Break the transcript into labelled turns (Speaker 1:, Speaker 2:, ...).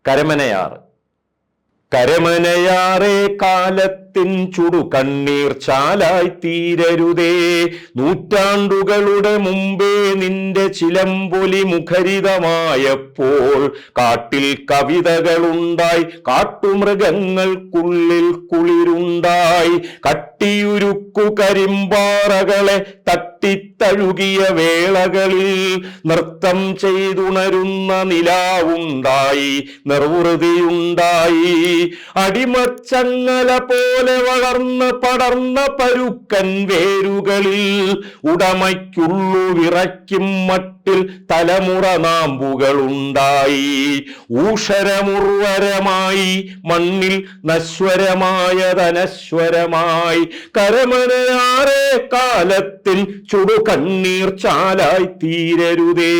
Speaker 1: കരമനയാർ. കരമനയാറേ കാലത്തിൻ ചുടു കണ്ണീർ ചാലായി തീരരുതേ. നൂറ്റാണ്ടുകളുടെ മുമ്പേ നിന്റെ ചിലമ്പൊലി മുഖരിതമായപ്പോൾ കാട്ടിൽ കവിതകളുണ്ടായി, കാട്ടുമൃഗങ്ങൾക്കുള്ളിൽ കുളിരുണ്ടായി. കട്ടിയുരുക്കു കരിമ്പാറകളെ തട്ടിത്തഴുകിയ വേളകളിൽ നൃത്തം ചെയ്തുണരുന്ന നിലാവുണ്ടായി, നിർവൃതിയുണ്ടായി. അടിമച്ചങ്ങല പോലെ വളർന്ന് പടർന്ന പരുക്കൻ വേരുകളിൽ ഉടമയ്ക്കുള്ളു വിറയ്ക്കും മട്ടിൽ തലമുറ നാമ്പുകളുണ്ടായി. ഊഷരമുർവരമായി മണ്ണിൽ നശ്വരമായതനശ്വരമായി. കരമനയാറേ കാലത്തിൽ ചുടു കണ്ണീർ ചാലായി തീരരുതേ.